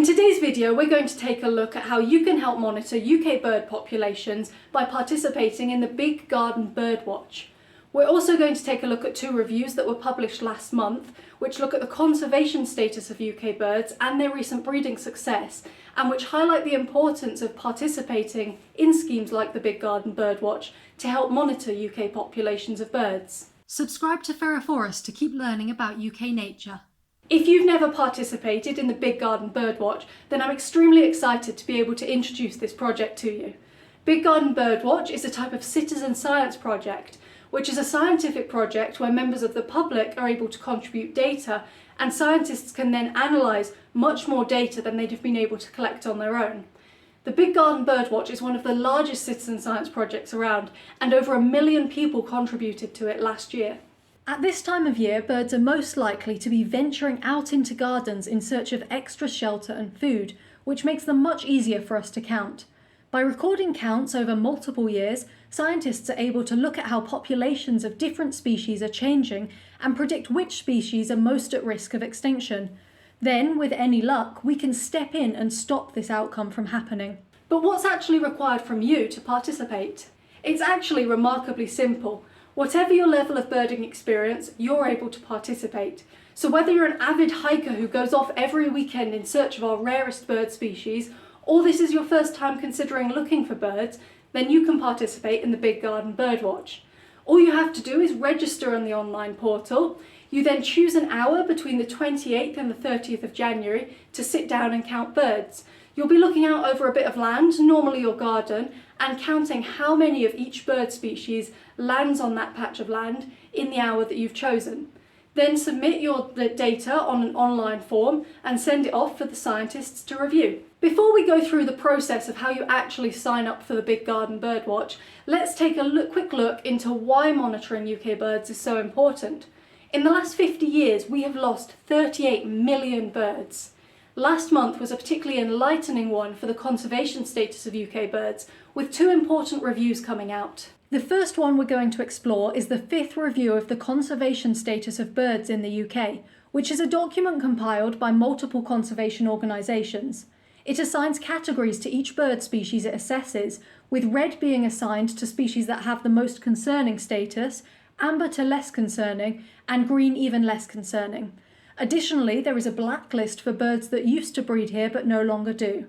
In today's video, we're going to take a look at how you can help monitor UK bird populations by participating in the Big Garden Birdwatch. We're also going to take a look at two reviews that were published last month, which look at the conservation status of UK birds and their recent breeding success, and which highlight the importance of participating in schemes like the Big Garden Birdwatch to help monitor UK populations of birds. Subscribe to Forest to keep learning about UK nature. If you've never participated in the Big Garden Birdwatch, then I'm extremely excited to be able to introduce this project to you. Big Garden Birdwatch is a type of citizen science project, which is a scientific project where members of the public are able to contribute data, and scientists can then analyse much more data than they'd have been able to collect on their own. The Big Garden Birdwatch is one of the largest citizen science projects around, and over 1 million people contributed to it last year. At this time of year, birds are most likely to be venturing out into gardens in search of extra shelter and food, which makes them much easier for us to count. By recording counts over multiple years, scientists are able to look at how populations of different species are changing and predict which species are most at risk of extinction. Then, with any luck, we can step in and stop this outcome from happening. But what's actually required from you to participate? It's actually remarkably simple. Whatever your level of birding experience, you're able to participate. So whether you're an avid hiker who goes off every weekend in search of our rarest bird species, or this is your first time considering looking for birds, then you can participate in the Big Garden Birdwatch. All you have to do is register on the online portal. You then choose an hour between the 28th and the 30th of January to sit down and count birds. You'll be looking out over a bit of land, normally your garden, and counting how many of each bird species lands on that patch of land in the hour that you've chosen. Then submit your data on an online form and send it off for the scientists to review. Before we go through the process of how you actually sign up for the Big Garden Birdwatch, let's take a quick look into why monitoring UK birds is so important. In the last 50 years, we have lost 38 million birds. Last month was a particularly enlightening one for the conservation status of UK birds, with two important reviews coming out. The first one we're going to explore is the 5th review of the conservation status of birds in the UK, which is a document compiled by multiple conservation organisations. It assigns categories to each bird species it assesses, with red being assigned to species that have the most concerning status, amber to less concerning, and green even less concerning. Additionally, there is a blacklist for birds that used to breed here but no longer do.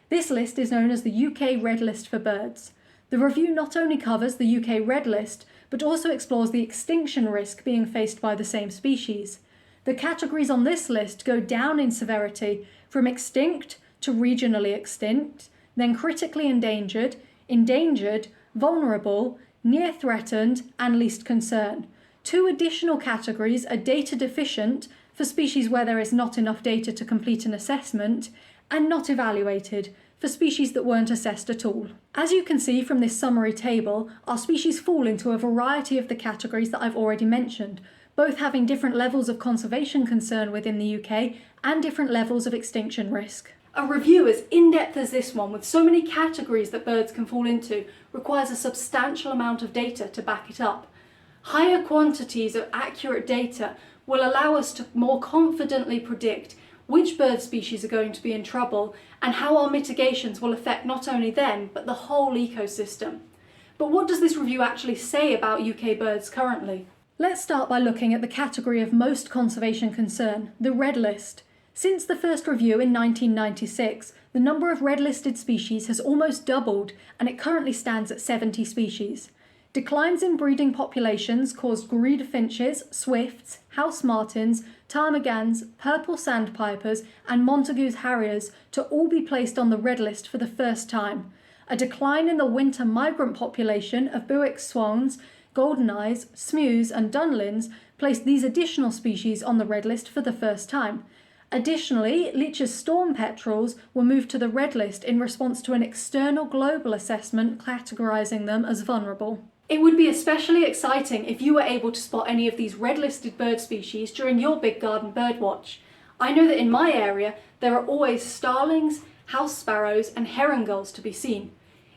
This list is known as the UK Red List for birds. The review not only covers the UK Red List, but also explores the extinction risk being faced by the same species. The categories on this list go down in severity from extinct to regionally extinct, then critically endangered, endangered, vulnerable, near threatened, and least concern. Two additional categories are data deficient, for species where there is not enough data to complete an assessment, and not evaluated, for species that weren't assessed at all. As you can see from this summary table, our species fall into a variety of the categories that I've already mentioned, both having different levels of conservation concern within the UK and different levels of extinction risk. A review as in-depth as this one, with so many categories that birds can fall into, requires a substantial amount of data to back it up. Higher quantities of accurate data will allow us to more confidently predict which bird species are going to be in trouble and how our mitigations will affect not only them, but the whole ecosystem. But what does this review actually say about UK birds currently? Let's start by looking at the category of most conservation concern, the Red List. Since the first review in 1996, the number of red-listed species has almost doubled, and it currently stands at 70 species. Declines in breeding populations caused grebe finches, swifts, house martins, ptarmigans, purple sandpipers, and Montagu's harriers to all be placed on the red list for the first time. A decline in the winter migrant population of Bewick's swans, goldeneyes, smews, and dunlins placed these additional species on the red list for the first time. Additionally, Leach's storm petrels were moved to the red list in response to an external global assessment categorising them as vulnerable. It would be especially exciting if you were able to spot any of these red-listed bird species during your Big Garden Birdwatch. I know that in my area there are always starlings, house sparrows and herring gulls to be seen.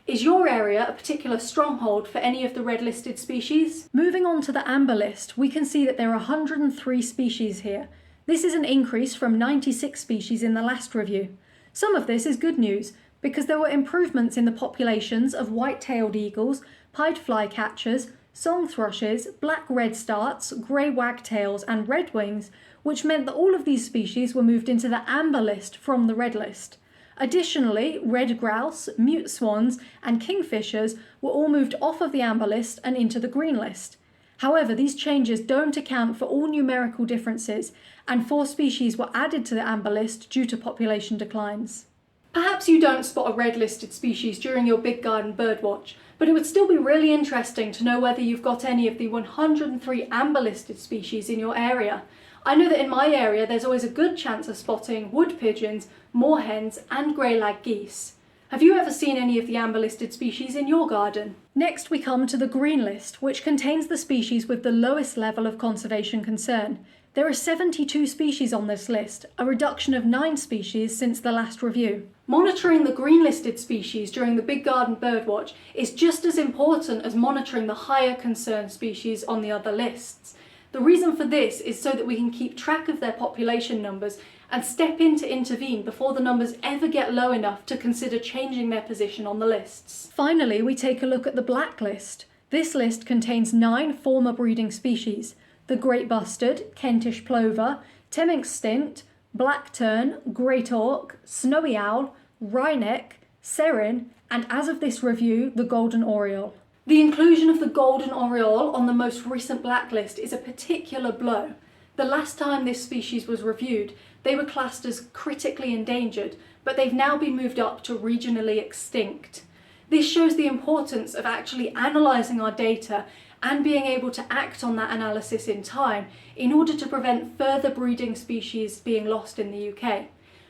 Is your area a particular stronghold for any of the red-listed species? Moving on to the amber list, we can see that there are 103 species here. This is an increase from 96 species in the last review. Some of this is good news, because there were improvements in the populations of white-tailed eagles, pied flycatchers, song thrushes, black redstarts, grey wagtails and redwings, which meant that all of these species were moved into the amber list from the red list. Additionally, red grouse, mute swans and kingfishers were all moved off of the amber list and into the green list. However, these changes don't account for all numerical differences, and 4 species were added to the amber list due to population declines. Perhaps you don't spot a red-listed species during your big garden birdwatch, but it would still be really interesting to know whether you've got any of the 103 amber-listed species in your area. I know that in my area there's always a good chance of spotting wood pigeons, moorhens and grey-lag geese. Have you ever seen any of the amber-listed species in your garden? Next we come to the green list, which contains the species with the lowest level of conservation concern. There are 72 species on this list, a reduction of 9 species since the last review. Monitoring the green-listed species during the Big Garden Birdwatch is just as important as monitoring the higher concern species on the other lists. The reason for this is so that we can keep track of their population numbers and step in to intervene before the numbers ever get low enough to consider changing their position on the lists. Finally, we take a look at the blacklist. This list contains 9 former breeding species: the great bustard, Kentish plover, Temminck's stint, black tern, great auk, snowy owl, wryneck, serin, and as of this review, the golden oriole. The inclusion of the golden oriole on the most recent blacklist is a particular blow. The last time this species was reviewed, they were classed as critically endangered, but they've now been moved up to regionally extinct. This shows the importance of actually analysing our data and being able to act on that analysis in time in order to prevent further breeding species being lost in the UK.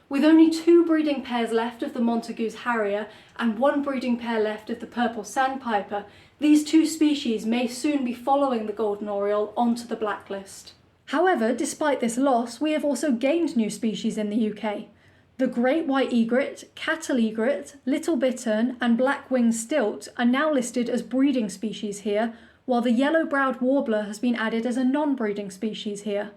With only 2 breeding pairs left of the Montagu's harrier and 1 breeding pair left of the purple sandpiper, these 2 species may soon be following the golden oriole onto the blacklist. However, despite this loss, we have also gained new species in the UK. The great white egret, cattle egret, little bittern and black-winged stilt are now listed as breeding species here, while the yellow-browed warbler has been added as a non-breeding species here.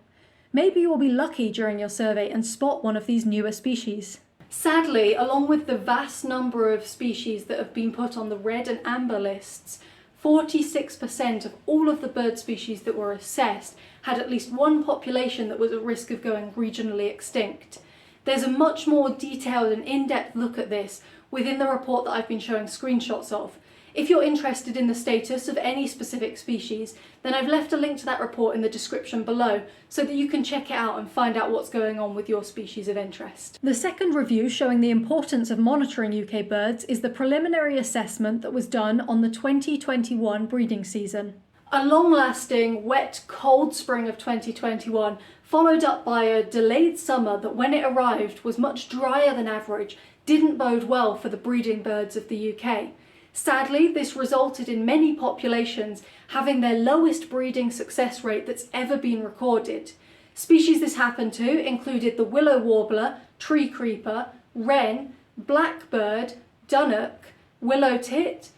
Maybe you will be lucky during your survey and spot one of these newer species. Sadly, along with the vast number of species that have been put on the red and amber lists, 46% of all of the bird species that were assessed had at least one population that was at risk of going regionally extinct. There's a much more detailed and in-depth look at this within the report that I've been showing screenshots of. If you're interested in the status of any specific species, then I've left a link to that report in the description below so that you can check it out and find out what's going on with your species of interest. The second review showing the importance of monitoring UK birds is the preliminary assessment that was done on the 2021 breeding season. A long-lasting, wet, cold spring of 2021, followed up by a delayed summer that when it arrived was much drier than average, didn't bode well for the breeding birds of the UK. Sadly, this resulted in many populations having their lowest breeding success rate that's ever been recorded. Species this happened to included the willow warbler, tree creeper, wren, blackbird, dunnock, willow tit,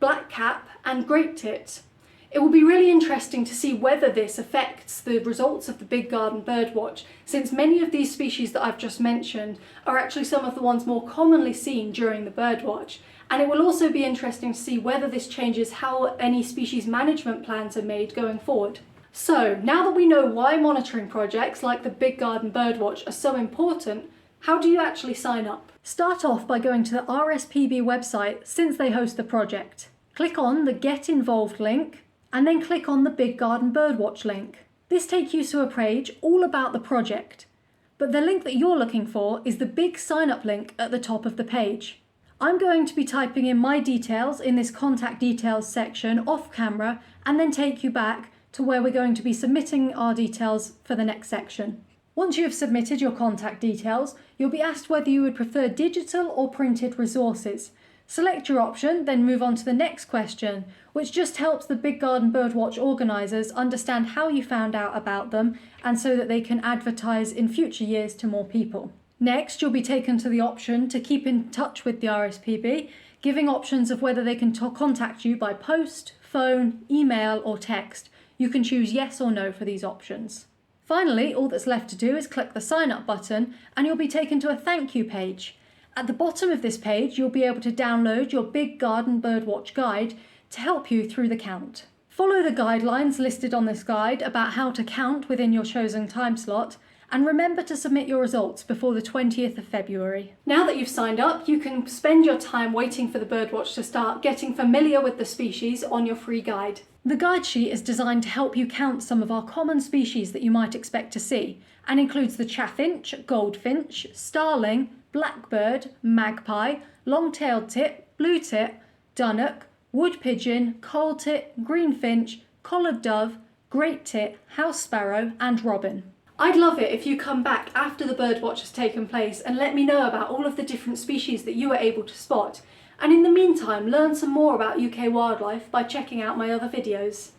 blackcap and great tit. It will be really interesting to see whether this affects the results of the Big Garden Birdwatch, since many of these species that I've just mentioned are actually some of the ones more commonly seen during the birdwatch. And it will also be interesting to see whether this changes how any species management plans are made going forward. So, now that we know why monitoring projects like the Big Garden Birdwatch are so important, how do you actually sign up? Start off by going to the rspb website since they host the project. Click on the Get Involved link and then click on the Big Garden Birdwatch link. This takes you to a page all about the project, but the link that you're looking for is the big sign up link at the top of the page. I'm going to be typing in my details in this contact details section off camera and then take you back to where we're going to be submitting our details for the next section. Once you have submitted your contact details, you'll be asked whether you would prefer digital or printed resources. Select your option, then move on to the next question, which just helps the Big Garden Birdwatch organisers understand how you found out about them and so that they can advertise in future years to more people. Next, you'll be taken to the option to keep in touch with the RSPB, giving options of whether they can contact you by post, phone, email or text. You can choose yes or no for these options. Finally, all that's left to do is click the sign up button and you'll be taken to a thank you page. At the bottom of this page, you'll be able to download your Big Garden Birdwatch guide to help you through the count. Follow the guidelines listed on this guide about how to count within your chosen time slot, and remember to submit your results before the 20th of February. Now that you've signed up, you can spend your time waiting for the Birdwatch to start, getting familiar with the species on your free guide. The guide sheet is designed to help you count some of our common species that you might expect to see, and includes the chaffinch, goldfinch, starling, blackbird, magpie, long-tailed tit, blue tit, dunnock, wood pigeon, coal tit, greenfinch, collared dove, great tit, house sparrow, and robin. I'd love it if you come back after the Birdwatch has taken place and let me know about all of the different species that you were able to spot. And in the meantime, learn some more about UK wildlife by checking out my other videos.